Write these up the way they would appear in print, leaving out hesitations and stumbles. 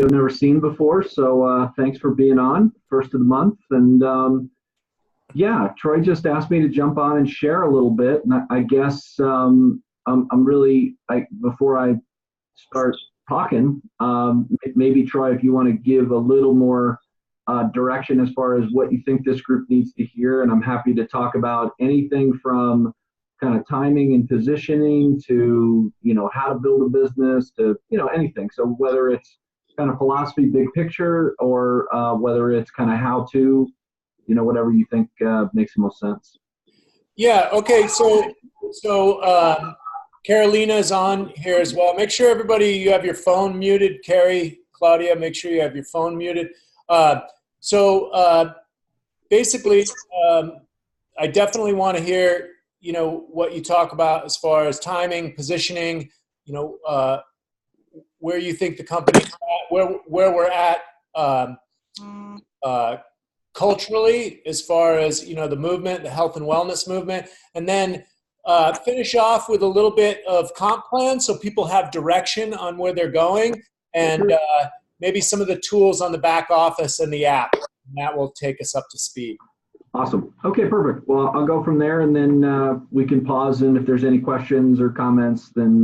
I've never seen before. So thanks for being on, first of the month. And yeah, Troy just asked me to jump on and share a little bit. And I guess I'm really, before I start talking, maybe Troy, if you want to give a little more direction as far as what you think this group needs to hear. And I'm happy to talk about anything from kind of timing and positioning to, how to build a business to, anything. So whether it's kind of philosophy, big picture, or whether it's kind of how to, whatever you think makes the most sense. Yeah. Okay. So Carolina is on here as well. Make sure everybody, you have your phone muted. Carrie, Claudia, make sure you have your phone muted. Basically, I definitely want to hear, what you talk about as far as timing, positioning, where you think the company's at, where we're at culturally, as far as, the movement, the health and wellness movement, and then finish off with a little bit of comp plan so people have direction on where they're going, and maybe some of the tools on the back office and the app. And that will take us up to speed. Awesome. Okay, perfect. Well, I'll go from there, and then we can pause, and if there's any questions or comments, then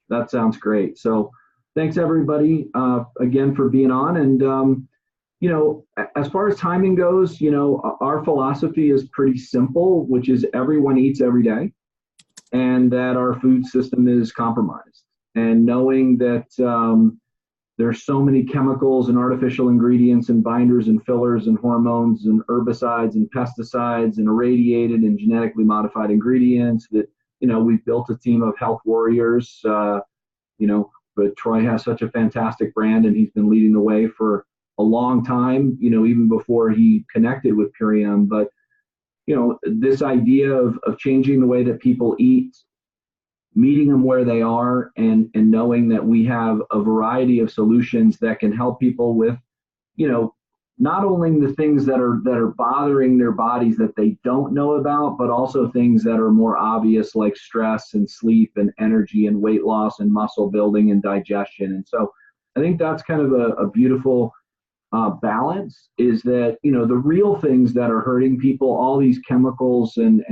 that sounds great. So thanks, everybody, again, for being on. And, as far as timing goes, our philosophy is pretty simple, which is everyone eats every day, and that our food system is compromised. And knowing that there's so many chemicals and artificial ingredients and binders and fillers and hormones and herbicides and pesticides and irradiated and genetically modified ingredients that, we've built a team of health warriors, but Troy has such a fantastic brand, and he's been leading the way for a long time, even before he connected with Purium. But, this idea of changing the way that people eat, meeting them where they are, and knowing that we have a variety of solutions that can help people with, not only the things that are bothering their bodies that they don't know about, but also things that are more obvious, like stress and sleep and energy and weight loss and muscle building and digestion. And so I think that's kind of a beautiful balance, is that, the real things that are hurting people, all these chemicals and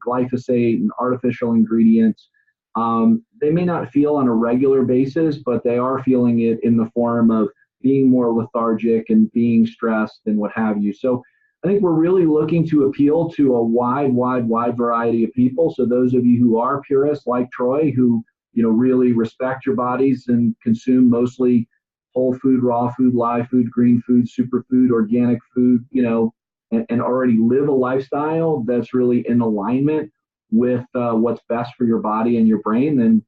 glyphosate and artificial ingredients, they may not feel on a regular basis, but they are feeling it in the form of being more lethargic and being stressed and what have you. So I think we're really looking to appeal to a wide variety of people. So those of you who are purists like Troy, who, really respect your bodies and consume mostly whole food, raw food, live food, green food, superfood, organic food, and already live a lifestyle that's really in alignment with what's best for your body and your brain, then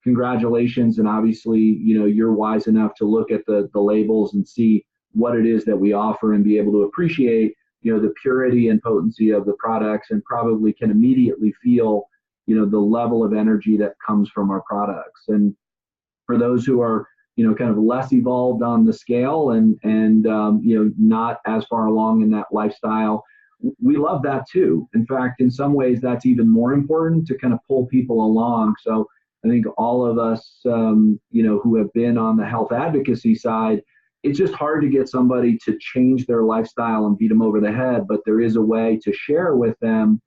congratulations. And obviously, you're wise enough to look at the labels and see what it is that we offer and be able to appreciate, the purity and potency of the products, and probably can immediately feel, the level of energy that comes from our products. And for those who are, kind of less evolved on the scale and not as far along in that lifestyle, we love that too. In fact, in some ways, that's even more important to kind of pull people along. So I think all of us, who have been on the health advocacy side, it's just hard to get somebody to change their lifestyle and beat them over the head. But there is a way to share with them,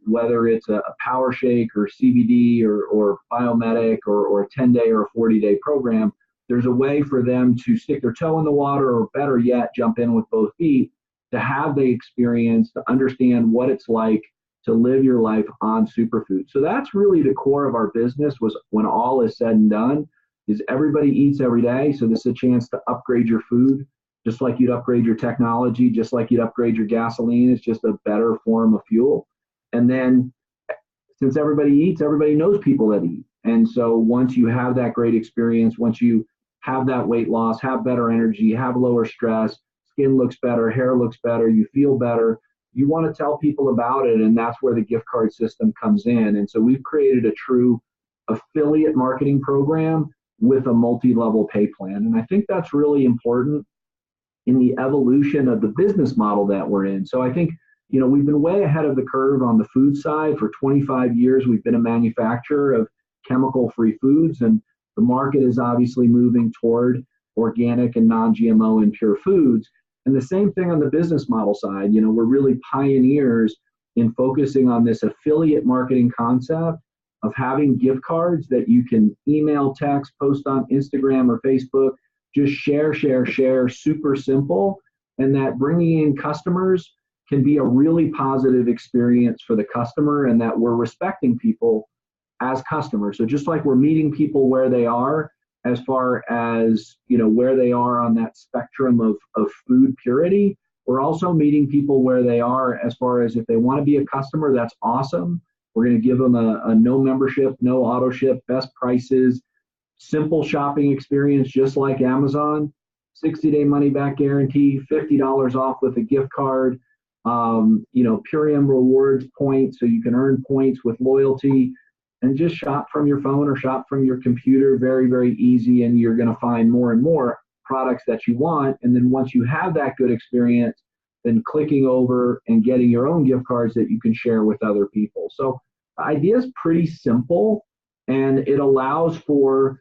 whether it's a power shake or CBD or biomedic or a 10-day or a 40-day program, there's a way for them to stick their toe in the water, or better yet, jump in with both feet, to have the experience, to understand what it's like to live your life on superfood. So that's really the core of our business, was when all is said and done, is everybody eats every day. So this is a chance to upgrade your food, just like you'd upgrade your technology, just like you'd upgrade your gasoline. It's just a better form of fuel. And then since everybody eats, everybody knows people that eat. And so once you have that great experience, once you have that weight loss, have better energy, have lower stress, skin looks better, hair looks better, you feel better, you want to tell people about it. And that's where the gift card system comes in. And so we've created a true affiliate marketing program with a multi-level pay plan. And I think that's really important in the evolution of the business model that we're in. So I think, we've been way ahead of the curve on the food side. For 25 years, we've been a manufacturer of chemical-free foods, and the market is obviously moving toward organic and non-GMO and pure foods. And the same thing on the business model side. We're really pioneers in focusing on this affiliate marketing concept of having gift cards that you can email, text, post on Instagram or Facebook, just share, super simple, and that bringing in customers can be a really positive experience for the customer, and that we're respecting people as customers. So just like we're meeting people where they are, as far as where they are on that spectrum of food purity, we're also meeting people where they are as far as if they want to be a customer, that's awesome. We're going to give them a no membership, no auto ship, best prices, simple shopping experience, just like Amazon, 60-day money back guarantee, $50 off with a gift card, Purium rewards points, so you can earn points with loyalty, and just shop from your phone or shop from your computer. Very, very easy, and you're going to find more and more products that you want. And then once you have that good experience, then clicking over and getting your own gift cards that you can share with other people. So the idea is pretty simple, and it allows for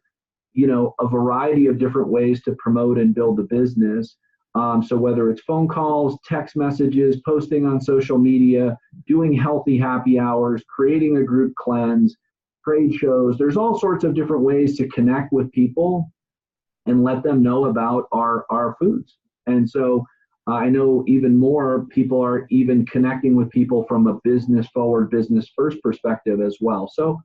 a variety of different ways to promote and build the business. So whether it's phone calls, text messages, posting on social media, doing healthy happy hours, creating a group cleanse, trade shows, there's all sorts of different ways to connect with people and let them know about our foods. And so I know even more people are even connecting with people from a business forward, business first perspective as well. So,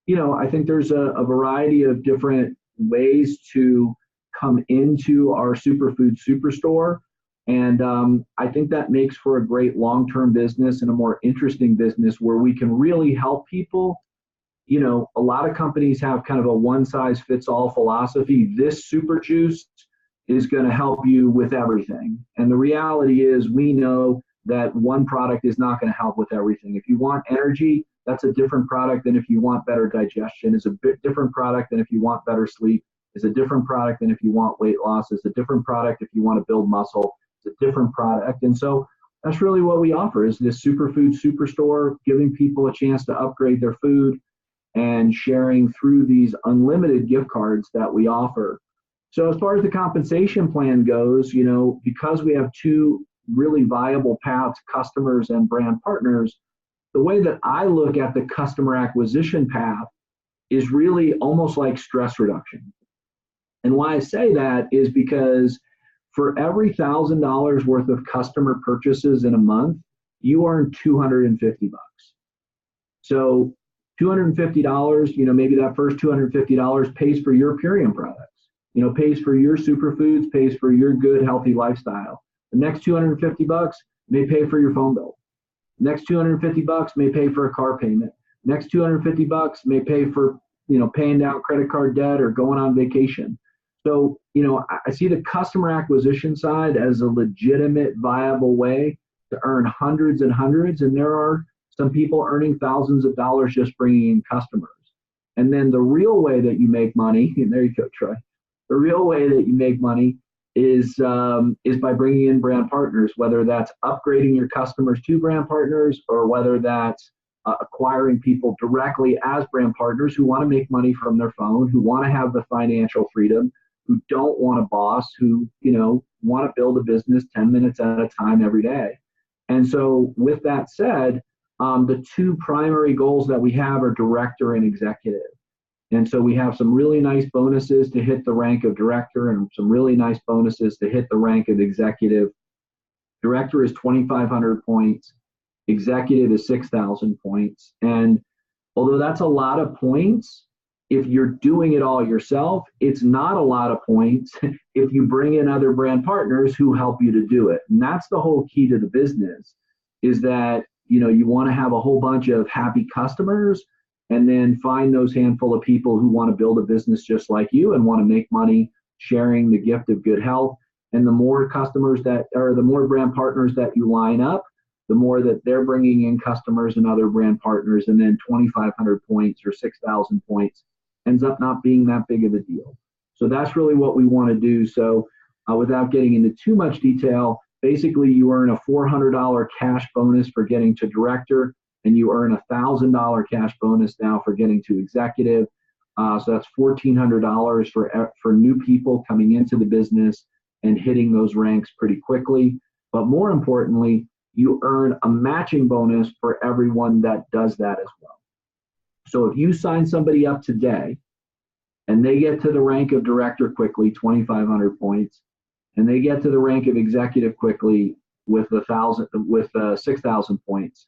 I think there's a variety of different ways to come into our superfood superstore. And I think that makes for a great long-term business and a more interesting business where we can really help people. A lot of companies have kind of a one-size-fits-all philosophy. This super juice is going to help you with everything. And the reality is we know that one product is not going to help with everything. If you want energy, that's a different product than if you want better digestion. It's a bit different product than if you want better sleep. It's a different product than if you want weight loss. It's a different product if you want to build muscle. It's a different product. And so that's really what we offer, is this superfood superstore, giving people a chance to upgrade their food and sharing through these unlimited gift cards that we offer. So as far as the compensation plan goes, because we have two really viable paths, customers and brand partners, the way that I look at the customer acquisition path is really almost like stress reduction. And why I say that is because for every $1,000 worth of customer purchases in a month, you earn $250. So $250, maybe that first $250 pays for your Purium products, pays for your superfoods, pays for your good, healthy lifestyle. The next $250 may pay for your phone bill. Next $250 may pay for a car payment. Next $250 may pay for, paying down credit card debt or going on vacation. So, I see the customer acquisition side as a legitimate, viable way to earn hundreds and hundreds. And there are some people earning thousands of dollars just bringing in customers. And then the real way that you make money, and there you go, Troy. The real way that you make money is by bringing in brand partners, whether that's upgrading your customers to brand partners or whether that's acquiring people directly as brand partners who want to make money from their phone, who want to have the financial freedom, who don't want a boss, who, want to build a business 10 minutes at a time every day. And so with that said, the two primary goals that we have are director and executive. And so we have some really nice bonuses to hit the rank of director and some really nice bonuses to hit the rank of executive. Director is 2,500 points. Executive is 6,000 points. And although that's a lot of points, if you're doing it all yourself, it's not a lot of points if you bring in other brand partners who help you to do it. And that's the whole key to the business, is that, you want to have a whole bunch of happy customers and then find those handful of people who want to build a business just like you and want to make money sharing the gift of good health. And the more customers the more brand partners that you line up, the more that they're bringing in customers and other brand partners. And then 2,500 points or 6,000 points ends up not being that big of a deal. So that's really what we want to do. So without getting into too much detail, basically you earn a $400 cash bonus for getting to director, and you earn a $1,000 cash bonus now for getting to executive. So that's $1,400 for new people coming into the business and hitting those ranks pretty quickly. But more importantly, you earn a matching bonus for everyone that does that as well. So if you sign somebody up today and they get to the rank of director quickly, 2,500 points, and they get to the rank of executive quickly with 6,000 points,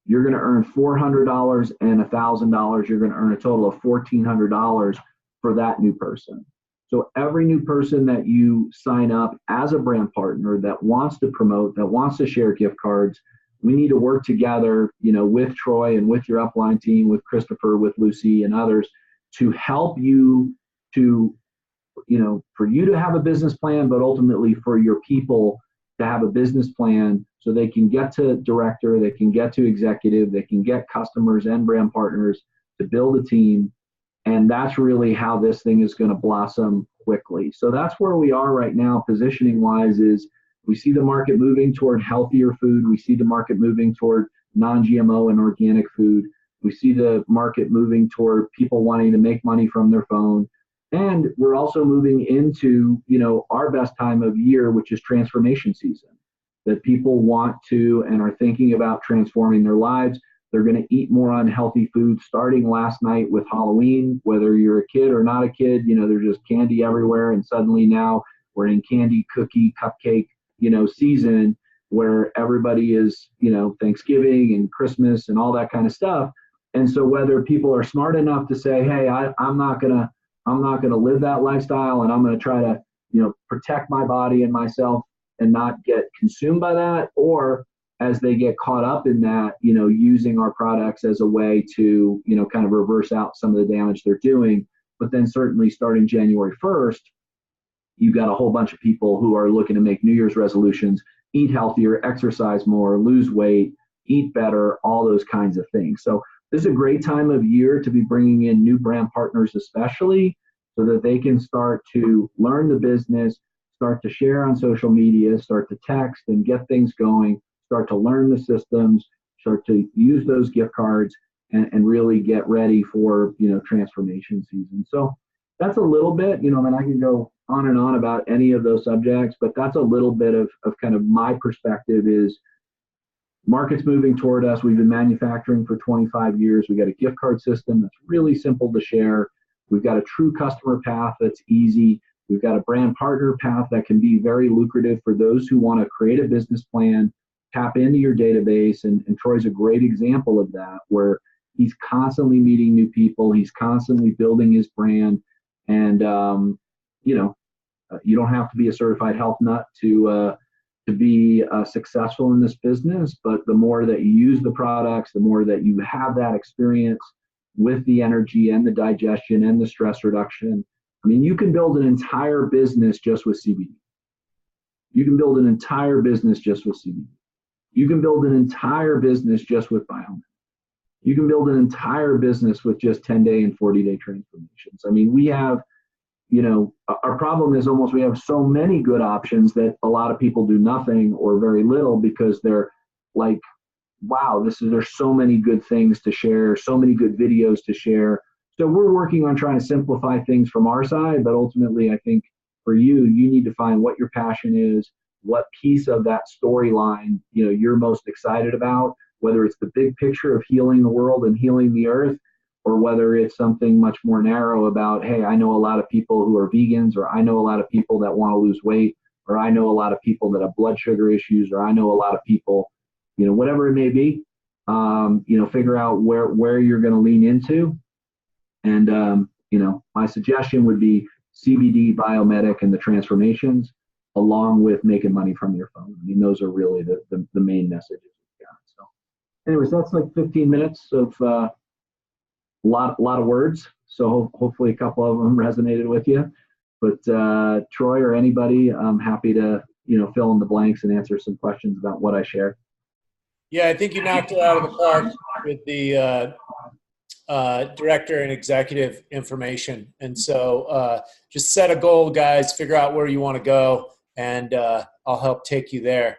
you're going to earn $400 and $1,000. You're going to earn a total of $1,400 for that new person. So every new person that you sign up as a brand partner that wants to promote, that wants to share gift cards, we need to work together, with Troy and with your upline team, with Christopher, with Lucy and others to help you to, for you to have a business plan, but ultimately for your people to have a business plan so they can get to director, they can get to executive, they can get customers and brand partners to build a team. And that's really how this thing is going to blossom quickly. So that's where we are right now, positioning wise, is we see the market moving toward healthier food. We see the market moving toward non-GMO and organic food. We see the market moving toward people wanting to make money from their phone. And we're also moving into, our best time of year, which is transformation season, that people want to and are thinking about transforming their lives. They're going to eat more unhealthy food starting last night with Halloween, whether you're a kid or not a kid, there's just candy everywhere. And suddenly now we're in candy, cookie, cupcake, season where everybody is, Thanksgiving and Christmas and all that kind of stuff. And so whether people are smart enough to say, hey, I'm not going to live that lifestyle and I'm going to try to, protect my body and myself and not get consumed by that, or as they get caught up in that, using our products as a way to, kind of reverse out some of the damage they're doing. But then certainly starting January 1st, you've got a whole bunch of people who are looking to make New Year's resolutions, eat healthier, exercise more, lose weight, eat better, all those kinds of things. So this is a great time of year to be bringing in new brand partners, especially so that they can start to learn the business, start to share on social media, start to text and get things going, start to learn the systems, start to use those gift cards and really get ready for, transformation season. So that's a little bit, and I can go on and on about any of those subjects, but that's a little bit of kind of my perspective is market's moving toward us. We've been manufacturing for 25 years. We got a gift card system that's really simple to share. We've got a true customer path that's easy. We've got a brand partner path that can be very lucrative for those who want to create a business plan, tap into your database. And Troy's a great example of that, where he's constantly meeting new people. He's constantly building his brand. And, you don't have to be a certified health nut to be successful in this business. But the more that you use the products, the more that you have that experience with the energy and the digestion and the stress reduction. I mean, you can build an entire business just with CBD. You can build an entire business just with CBD. You can build an entire business just with Biomin. You can build an entire business with just 10-day and 40-day transformations. I mean, we have, our problem is almost we have so many good options that a lot of people do nothing or very little because they're like, wow, there's so many good things to share, so many good videos to share. So we're working on trying to simplify things from our side, but ultimately I think for you need to find what your passion is, what piece of that storyline, you're most excited about, whether it's the big picture of healing the world and healing the earth, or whether it's something much more narrow about, hey, I know a lot of people who are vegans, or I know a lot of people that want to lose weight, or I know a lot of people that have blood sugar issues, or I know a lot of people, whatever it may be, figure out where you're going to lean into. And, my suggestion would be CBD, biomedic, and the transformations, along with making money from your phone. I mean, those are really the main messages we've got. So anyways, that's like 15 minutes of a lot of words. So hopefully a couple of them resonated with you. But Troy or anybody, I'm happy to, fill in the blanks and answer some questions about what I shared. Yeah, I think you knocked it out of the park with the director and executive information. And so just set a goal, guys, figure out where you want to go, and I'll help take you there.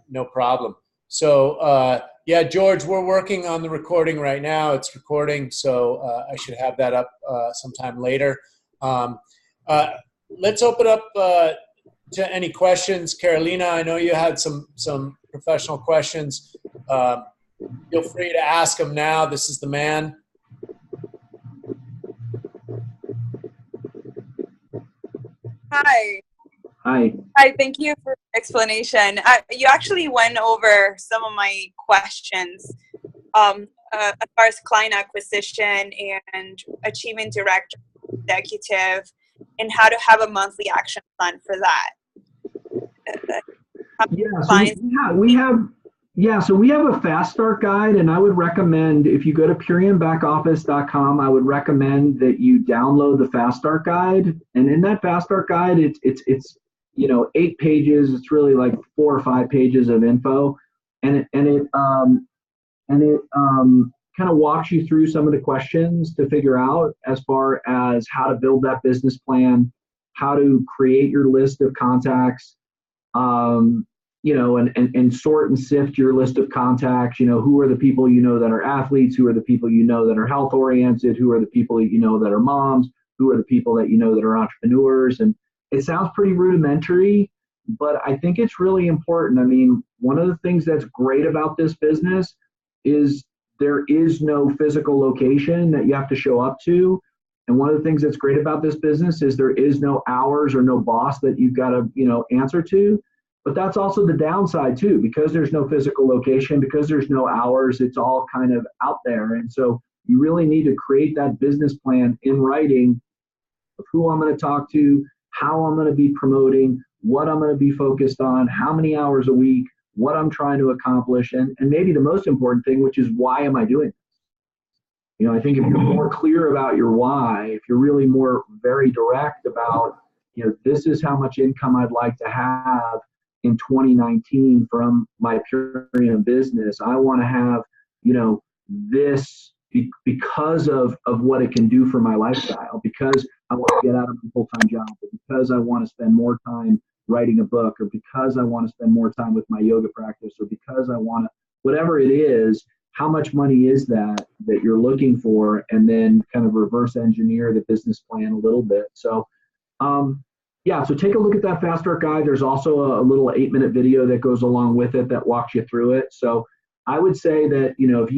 No problem. So yeah, George, we're working on the recording right now. It's recording, so I should have that up sometime later. Let's open up to any questions. Carolina, I know you had some professional questions. Feel free to ask them now. This is the man. Hi. Hi. Hi, thank you for the explanation. You actually went over some of my questions as far as client acquisition and achieving director, executive, and how to have a monthly action plan for that. So we have a fast start guide, and I would recommend, if you go to puriumbackoffice.com, I would recommend that you download the fast start guide. And in that fast start guide, it's 8 pages. It's really like 4 or 5 pages of info, and it kind of walks you through some of the questions to figure out as far as how to build that business plan, how to create your list of contacts, and sort and sift your list of contacts. Who are the people that are athletes, who are the people that are health oriented, who are the people that are moms, who are the people that that are entrepreneurs. And it sounds pretty rudimentary, but I think it's really important. I mean, one of the things that's great about this business is there is no physical location that you have to show up to. And one of the things that's great about this business is there is no hours or no boss that you've got to, answer to. But that's also the downside too, because there's no physical location, because there's no hours, it's all kind of out there. And so you really need to create that business plan in writing of who I'm going to talk to, how I'm going to be promoting, what I'm going to be focused on, how many hours a week, what I'm trying to accomplish, and maybe the most important thing, which is why am I doing this? I think if you're more clear about your why, if you're really more very direct about, this is how much income I'd like to have in 2019 from my Purium business. I want to have, this because of what it can do for my lifestyle, because I want to get out of my full-time job, or because I want to spend more time writing a book, or because I want to spend more time with my yoga practice, or because I want to, whatever it is, how much money is that you're looking for, and then kind of reverse engineer the business plan a little bit. So, so take a look at that fast start guide. There's also a little 8-minute video that goes along with it that walks you through it. So I would say that, if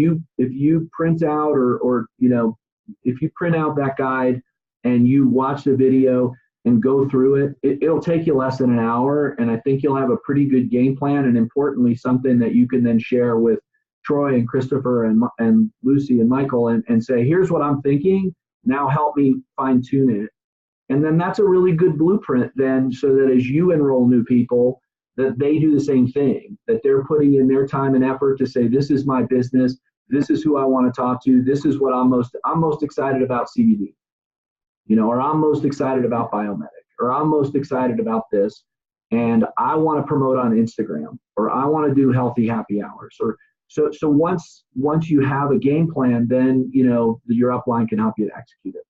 you print out or if you print out that guide and you watch the video and go through it'll take you less than an hour. And I think you'll have a pretty good game plan, and importantly, something that you can then share with Troy and Christopher and Lucy and Michael and say, here's what I'm thinking. Now help me fine tune it. And then that's a really good blueprint then, so that as you enroll new people, that they do the same thing, that they're putting in their time and effort to say, this is my business, this is who I want to talk to, this is what I'm most excited about CBD, or I'm most excited about Biomedic, or I'm most excited about this, and I want to promote on Instagram, or I want to do healthy happy hours, or so once you have a game plan, then your upline can help you to execute it.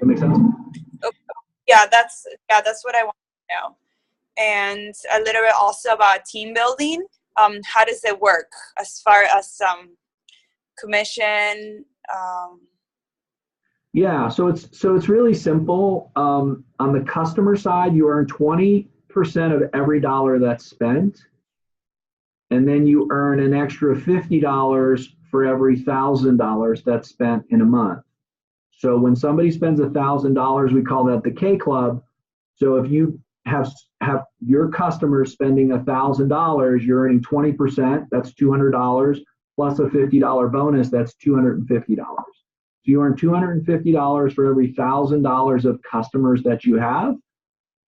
That makes sense? Okay. Yeah, that's what I want to know. And a little bit also about team building. How does it work as far as commission? Yeah, so it's really simple. On the customer side, you earn 20% of every dollar that's spent, and then you earn an extra $50 for every $1,000 that's spent in a month. So when somebody spends $1,000, we call that the K Club. So if you have your customers spending $1,000, you're earning 20%. That's $200 plus a $50 bonus. That's $250. So you earn $250 for every $1,000 of customers that you have.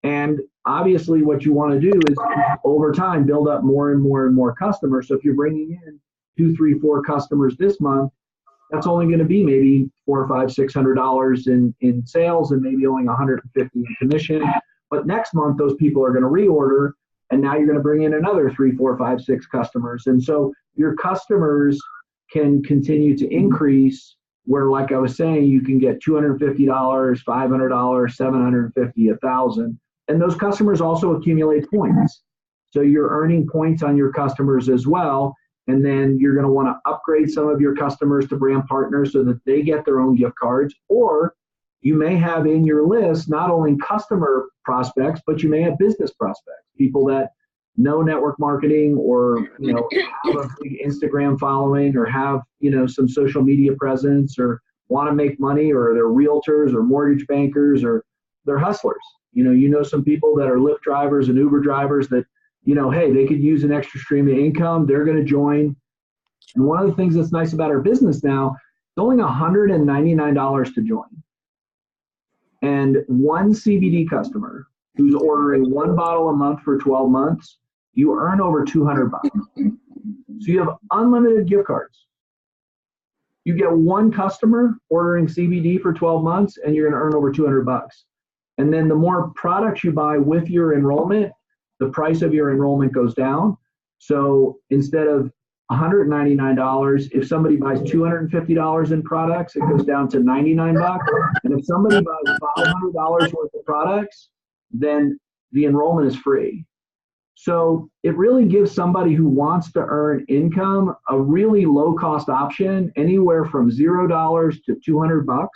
And obviously, what you want to do is over time build up more and more and more customers. So if you're bringing in 2, 3, 4 customers this month, that's only going to be maybe $400, $500, $600 in sales, and maybe only $150 in commission. But next month, those people are going to reorder, and now you're going to bring in another 3, 4, 5, 6 customers. And so your customers can continue to increase, where, like I was saying, you can get $250, $500, $750, $1,000. And those customers also accumulate points. So you're earning points on your customers as well. And then you're going to want to upgrade some of your customers to brand partners so that they get their own gift cards. Or you may have in your list not only customer prospects, but you may have business prospects, people that know network marketing, or have a big Instagram following, or have some social media presence, or want to make money, or they're realtors or mortgage bankers, or they're hustlers. Some people that are Lyft drivers and Uber drivers that hey, they could use an extra stream of income. They're going to join. And one of the things that's nice about our business now, it's only $199 to join. And one CBD customer who's ordering one bottle a month for 12 months, you earn over $200. So you have unlimited gift cards. You get one customer ordering CBD for 12 months, and you're going to earn over $200. And then the more products you buy with your enrollment, the price of your enrollment goes down. So instead of $199, if somebody buys $250 in products, it goes down to $99. And if somebody buys $500 worth of products, then the enrollment is free. So it really gives somebody who wants to earn income a really low cost option, anywhere from $0 to $200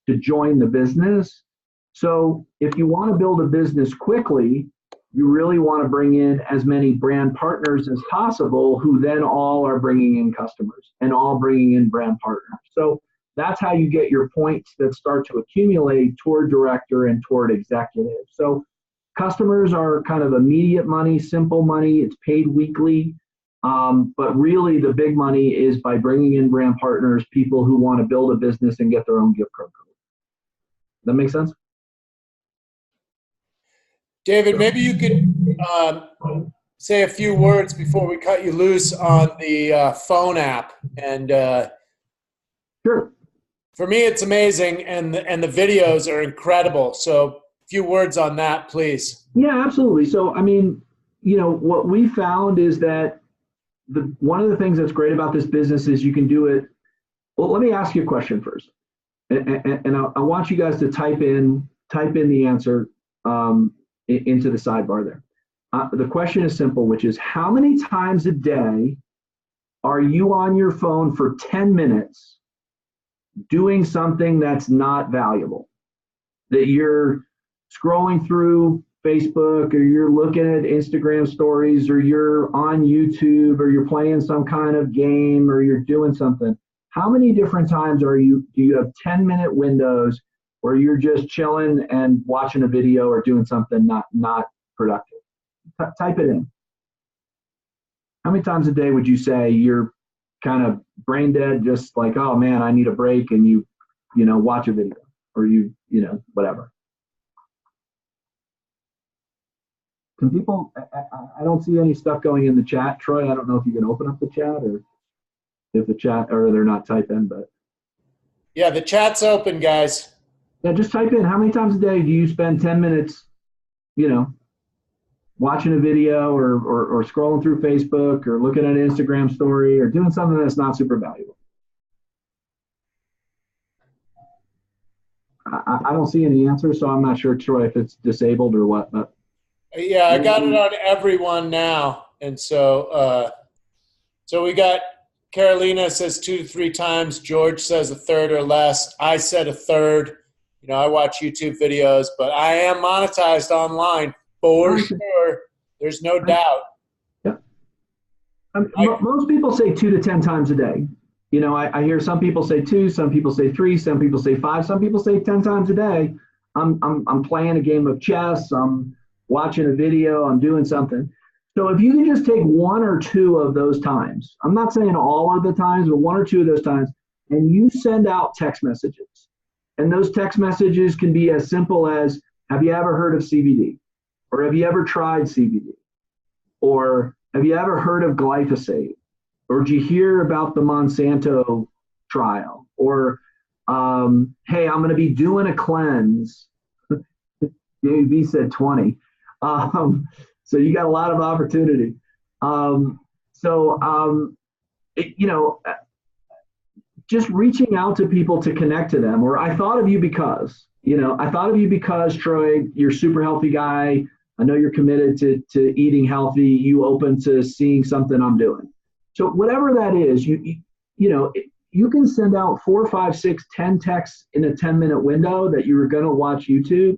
to join the business. So if you want to build a business quickly, you really want to bring in as many brand partners as possible, who then all are bringing in customers and all bringing in brand partners. So that's how you get your points that start to accumulate toward director and toward executive. So customers are kind of immediate money, simple money. It's paid weekly. But really the big money is by bringing in brand partners, people who want to build a business and get their own gift card. That make sense? David, maybe you could say a few words before we cut you loose on the phone app. And sure. For me, it's amazing, and the videos are incredible. So a few words on that, please. Yeah, absolutely. So, what we found is that one of the things that's great about this business is you can do it. Well, let me ask you a question first. And I want you guys to type in the answer into the sidebar there. The question is simple, which is, how many times a day are you on your phone for 10 minutes doing something that's not valuable? That you're scrolling through Facebook, or you're looking at Instagram stories, or you're on YouTube, or you're playing some kind of game, or you're doing something. How many different times do you have 10-minute windows where you're just chilling and watching a video or doing something not productive? Type it in. How many times a day would you say you're kind of brain dead, just like, oh man, I need a break, and you watch a video, or whatever? Can people, I don't see any stuff going in the chat. Troy, I don't know if you can open up the chat, or if the chat, or they're not typing, but. Yeah, the chat's open, guys. Yeah, just type in, how many times a day do you spend 10 minutes, watching a video, or scrolling through Facebook, or looking at an Instagram story, or doing something that's not super valuable? I don't see any answers, so I'm not sure, Troy, if it's disabled or what. But yeah, I got it on everyone now. And so we got Carolina says 2 to 3 times. George says a third or less. I said a third. I watch YouTube videos, but I am monetized online for sure. There's no doubt. Yeah. Most people say 2 to 10 times a day. I hear some people say 2, some people say 3, some people say 5, some people say 10 times a day. I'm playing a game of chess. I'm watching a video. I'm doing something. So if you can just take 1 or 2 of those times, I'm not saying all of the times, but 1 or 2 of those times, and you send out text messages. And those text messages can be as simple as, have you ever heard of CBD? Or have you ever tried CBD? Or have you ever heard of glyphosate? Or did you hear about the Monsanto trial? Or, hey, I'm going to be doing a cleanse. JV said 20. So you got a lot of opportunity. Just reaching out to people to connect to them. Or I thought of you because, Troy, you're a super healthy guy. I know you're committed to eating healthy. You open to seeing something I'm doing. So whatever that is, you can send out 4, 5, 6, 10 texts in a 10-minute window that you were going to watch YouTube.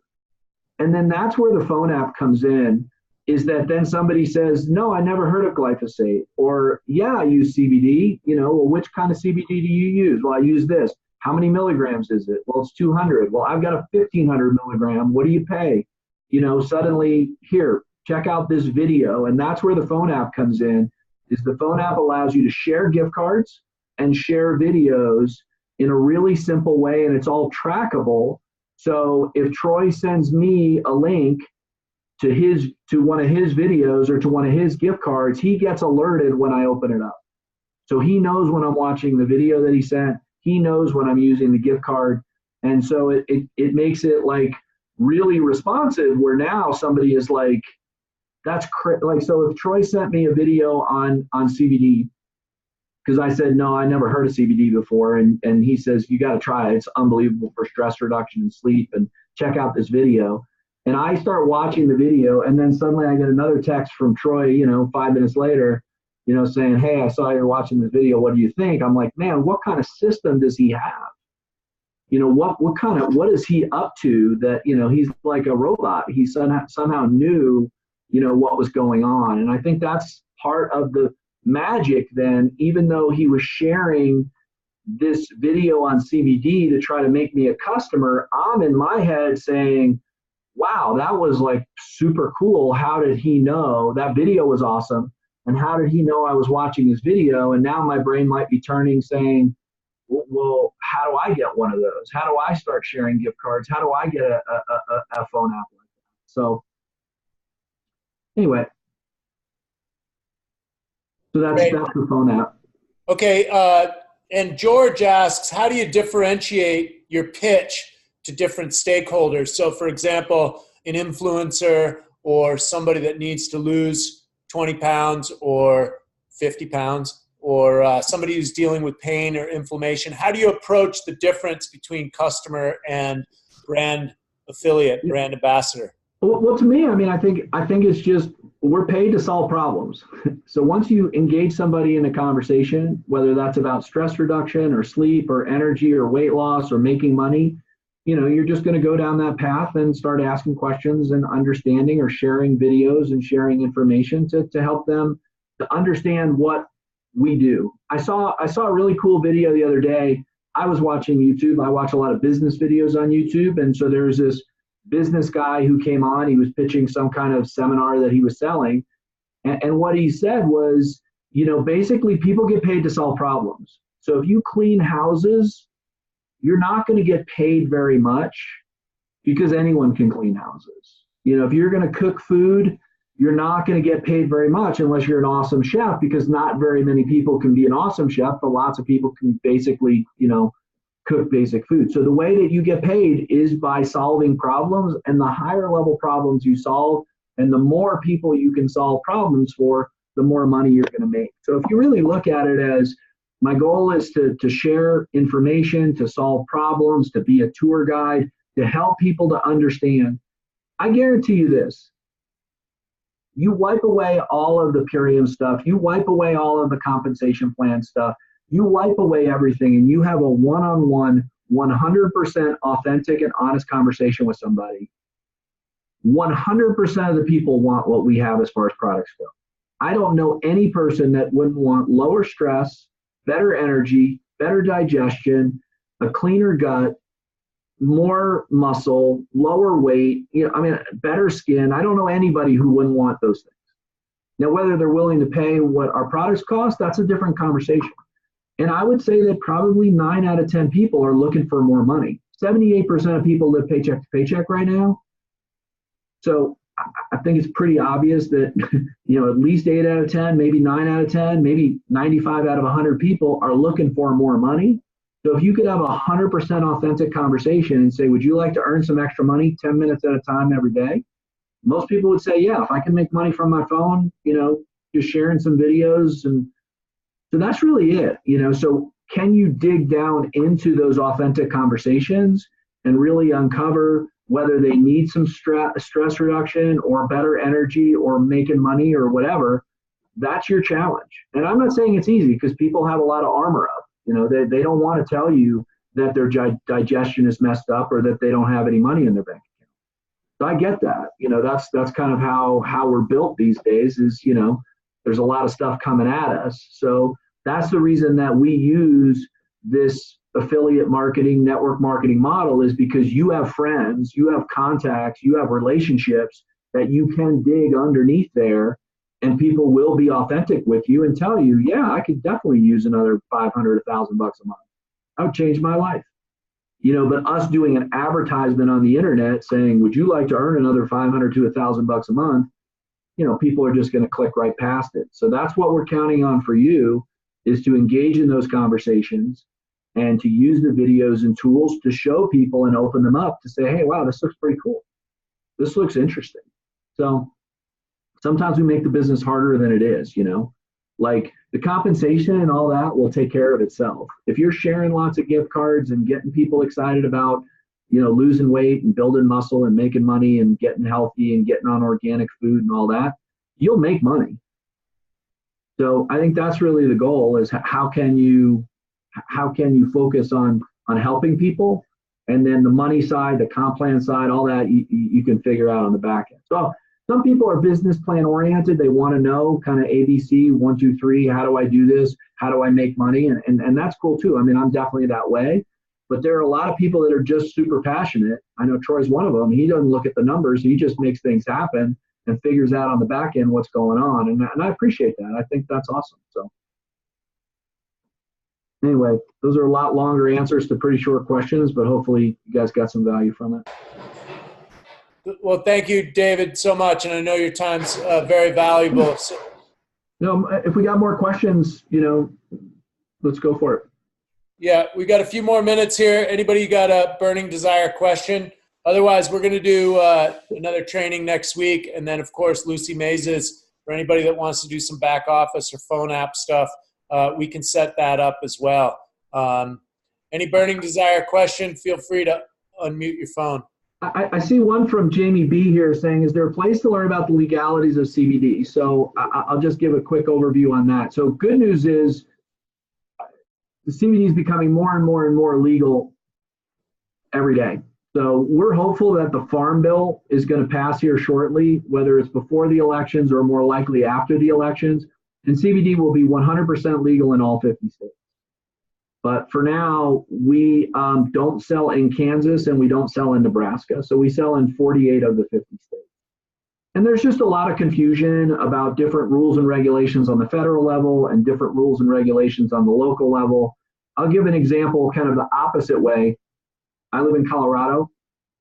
And then that's where the phone app comes in, is that then somebody says, no, I never heard of glyphosate. Or, yeah, I use CBD. Well, which kind of CBD do you use? Well, I use this. How many milligrams is it? Well, it's 200. Well, I've got a 1,500 milligram. What do you pay? Suddenly, here, check out this video. And that's where the phone app comes in, is the phone app allows you to share gift cards and share videos in a really simple way, and it's all trackable. So if Troy sends me a link to one of his videos or to one of his gift cards, he gets alerted when I open it up. So he knows when I'm watching the video that he sent. He knows when I'm using the gift card. And so it makes it like really responsive, where now somebody is like, so if Troy sent me a video on CBD, because I said, no, I never heard of CBD before. And he says, you got to try it. It's unbelievable for stress reduction and sleep, and check out this video. And I start watching the video, and then suddenly I get another text from Troy, 5 minutes later, saying, hey, I saw you're watching this video. What do you think? I'm like, man, what kind of system does he have? What is he up to that, he's like a robot. He somehow knew, what was going on. And I think that's part of the magic then, even though he was sharing this video on CBD to try to make me a customer, I'm in my head saying, wow, that was like super cool. How did he know? That video was awesome. And how did he know I was watching his video? And now my brain might be turning saying, well, how do I get one of those? How do I start sharing gift cards? How do I get a phone app like that? So anyway, so that's the phone app. Okay, and George asks, how do you differentiate your pitch to different stakeholders? So for example, an influencer or somebody that needs to lose 20 pounds or 50 pounds, or somebody who's dealing with pain or inflammation. How do you approach the difference between customer and brand affiliate, brand ambassador? Well, to me, I think it's just, we're paid to solve problems. So once you engage somebody in a conversation, whether that's about stress reduction or sleep or energy or weight loss or making money, you're just going to go down that path and start asking questions and understanding, or sharing videos and sharing information to help them to understand what we do. I saw a really cool video the other day. I was watching YouTube. I watch a lot of business videos on YouTube. And so there's this business guy who came on. He was pitching some kind of seminar that he was selling. And what he said was, basically people get paid to solve problems. So if you clean houses, you're not going to get paid very much, because anyone can clean houses. If you're going to cook food, you're not going to get paid very much unless you're an awesome chef, because not very many people can be an awesome chef, but lots of people can basically, cook basic food. So the way that you get paid is by solving problems, and the higher level problems you solve and the more people you can solve problems for, the more money you're going to make. So if you really look at it as, my goal is to share information, to solve problems, to be a tour guide, to help people to understand. I guarantee you this. You wipe away all of the Purium stuff. You wipe away all of the compensation plan stuff. You wipe away everything, and you have a one-on-one, 100% authentic and honest conversation with somebody. 100% of the people want what we have as far as products go. I don't know any person that wouldn't want lower stress, better energy, better digestion, a cleaner gut, more muscle, lower weight, better skin. I don't know anybody who wouldn't want those things. Now, whether they're willing to pay what our products cost, that's a different conversation. And I would say that probably 9 out of 10 people are looking for more money. 78% of people live paycheck to paycheck right now. So I think it's pretty obvious that, at least 8 out of 10, maybe 9 out of 10, maybe 95 out of 100 people are looking for more money. So if you could have a 100% authentic conversation and say, would you like to earn some extra money 10 minutes at a time every day? Most people would say, yeah, if I can make money from my phone, just sharing some videos. And so that's really it, so can you dig down into those authentic conversations and really uncover whether they need some stress reduction or better energy or making money or whatever, that's your challenge. And I'm not saying it's easy, because people have a lot of armor up. They don't want to tell you that their digestion is messed up or that they don't have any money in their bank account. So I get that. That's kind of how we're built these days is, there's a lot of stuff coming at us. So that's the reason that we use this affiliate marketing, network marketing model, is because you have friends, you have contacts, you have relationships that you can dig underneath there, and people will be authentic with you and tell you, yeah, I could definitely use another 500, $1,000 a month. That would change my life. But us doing an advertisement on the internet saying, would you like to earn another 500 to $1,000 a month? People are just going to click right past it. So that's what we're counting on for you, is to engage in those conversations and to use the videos and tools to show people and open them up to say, hey, wow, this looks pretty cool. This looks interesting. So sometimes we make the business harder than it is, like the compensation and all that will take care of itself. If you're sharing lots of gift cards and getting people excited about, losing weight and building muscle and making money and getting healthy and getting on organic food and all that, you'll make money. So I think that's really the goal, is how can you focus on helping people, and then the money side, the comp plan side, all that you can figure out on the back end. So some people are business plan oriented. They want to know kind of ABC, 1, 2, 3, how do I do this? How do I make money? And that's cool too. I mean, I'm definitely that way, but there are a lot of people that are just super passionate. I know Troy's one of them. He doesn't look at the numbers. He just makes things happen and figures out on the back end what's going on. And I appreciate that. I think that's awesome. So anyway, those are a lot longer answers to pretty short questions, but hopefully you guys got some value from it. Well, thank you, David, so much. And I know your time's very valuable. So, if we got more questions, let's go for it. Yeah, we got a few more minutes here. Anybody got a burning desire question? Otherwise, we're going to do another training next week. And then, of course, Lucy Maze's, for anybody that wants to do some back office or phone app stuff, we can set that up as well. Any burning desire question, feel free to unmute your phone. I see one from Jamie B here saying, is there a place to learn about the legalities of CBD? So I'll just give a quick overview on that. So good news is the CBD is becoming more and more and more legal every day. So we're hopeful that the Farm Bill is going to pass here shortly, whether it's before the elections or more likely after the elections, and CBD will be 100% legal in all 50 states. But for now, we don't sell in Kansas and we don't sell in Nebraska. So we sell in 48 of the 50 states. And there's just a lot of confusion about different rules and regulations on the federal level and different rules and regulations on the local level. I'll give an example kind of the opposite way. I live in Colorado.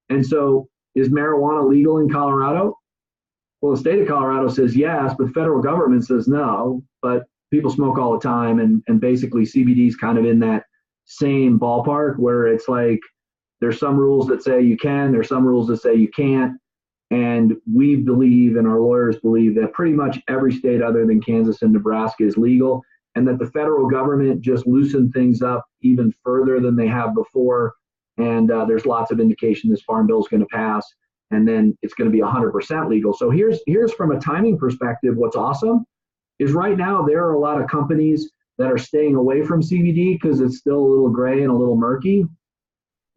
And so is marijuana legal in Colorado? Well, the state of Colorado says yes, but the federal government says no. But people smoke all the time, and basically CBD is kind of in that same ballpark where it's like there's some rules that say you can, there's some rules that say you can't, and we believe and our lawyers believe that pretty much every state other than Kansas and Nebraska is legal, and that the federal government just loosened things up even further than they have before, and there's lots of indication this Farm Bill is going to pass, and then it's going to be 100% legal. So here's from a timing perspective, what's awesome is right now there are a lot of companies that are staying away from CBD because it's still a little gray and a little murky.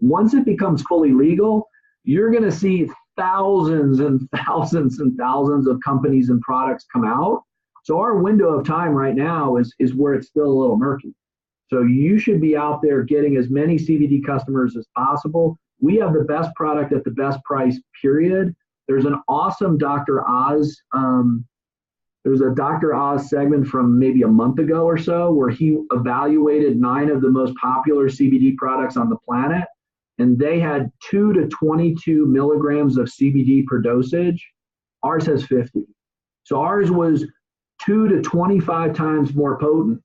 Once it becomes fully legal, you're going to see thousands and thousands and thousands of companies and products come out. So our window of time right now is where it's still a little murky. So you should be out there getting as many CBD customers as possible. We have the best product at the best price, period. There's an awesome Dr. Oz There's a Dr. Oz segment from maybe a month ago or so where he evaluated 9 of the most popular CBD products on the planet, and they had 2 to 22 milligrams of CBD per dosage. Ours has 50. So ours was 2 to 25 times more potent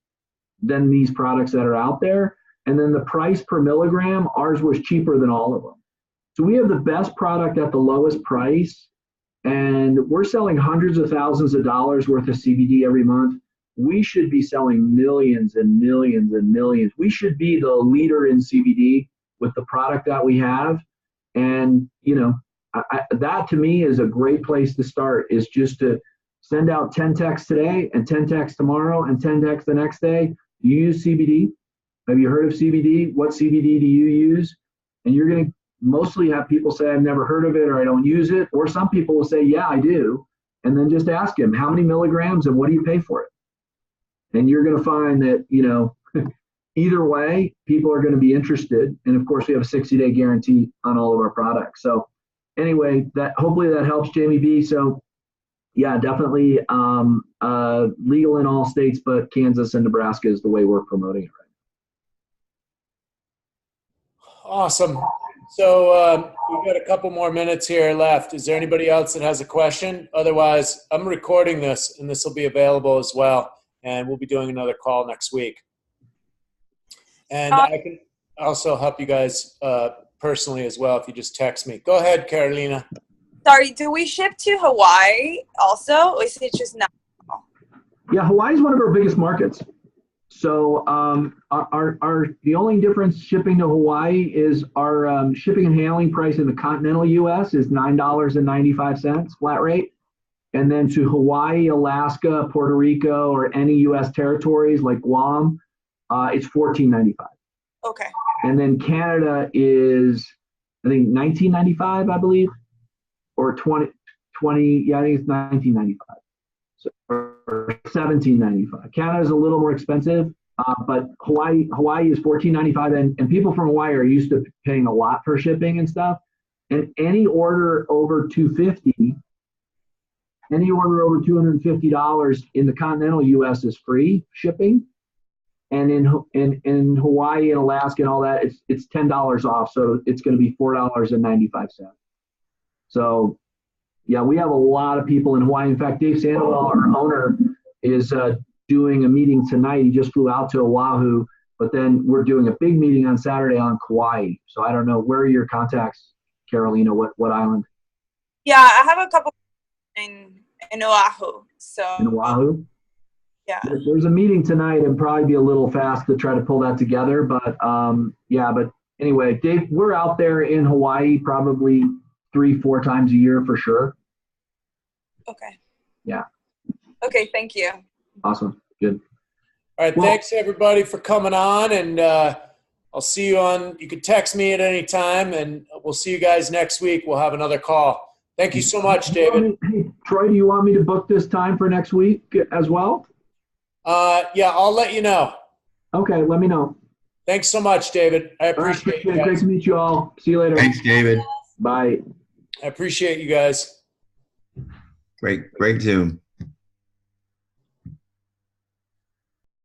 than these products that are out there. And then the price per milligram, ours was cheaper than all of them. So we have the best product at the lowest price. And we're selling hundreds of thousands of dollars worth of CBD every month. We should be selling millions and millions and millions. We should be the leader in CBD with the product that we have. And, you know, that to me is a great place to start, is just to send out 10 texts today and 10 texts tomorrow and 10 texts the next day. Do you use CBD? Have you heard of CBD? What CBD do you use? And you're going to mostly have people say, I've never heard of it, or I don't use it. Or some people will say, yeah, I do. And then just ask him, how many milligrams and what do you pay for it? And you're going to find that, you know, either way, people are going to be interested. And of course, we have a 60-day guarantee on all of our products. So anyway, hopefully that helps, Jamie B. So yeah, definitely legal in all states, but Kansas and Nebraska is the way we're promoting it right now. Awesome. So we've got a couple more minutes here left. Is there anybody else that has a question? Otherwise, I'm recording this, and this will be available as well. And we'll be doing another call next week. And I can also help you guys personally as well if you just text me. Go ahead, Carolina. Sorry, do we ship to Hawaii also, or is it just not? Yeah, Hawaii is one of our biggest markets. So the only difference shipping to Hawaii is our shipping and handling price in the continental U.S. is $9.95 flat rate. And then to Hawaii, Alaska, Puerto Rico, or any U.S. territories like Guam, it's $14.95. Okay. And then Canada is, I think, $19.95, I believe, or 20, yeah, I think it's $19.95. So, or $17.95. Canada is a little more expensive, but Hawaii is $14.95, and people from Hawaii are used to paying a lot for shipping and stuff. And any order over $250, any order over $250 in the continental U.S. is free shipping, and in Hawaii and Alaska and all that, it's $10 off, so it's going to be $4.95. So, yeah, we have a lot of people in Hawaii. In fact, Dave Sandoval, our owner, is doing a meeting tonight. He just flew out to Oahu, but then we're doing a big meeting on Saturday on Kauai. So I don't know, where are your contacts, Carolina? What island? Yeah, I have a couple in Oahu. So in Oahu? Yeah. There's a meeting tonight, and probably be a little fast to try to pull that together. But yeah, but anyway, Dave, we're out there in Hawaii probably 3-4 times a year for sure. Okay. Yeah. Okay, thank you. Awesome. Good. All right, thanks everybody for coming on, and I'll see you on, you can text me at any time, and we'll see you guys next week. We'll have another call. Thank you so much, David. Hey, Troy, do you want me to book this time for next week as well? Yeah, I'll let you know. Okay, let me know. Thanks so much, David. I appreciate you guys. Great to meet you all. See you later. Thanks, David. Bye. I appreciate you guys. Great Zoom.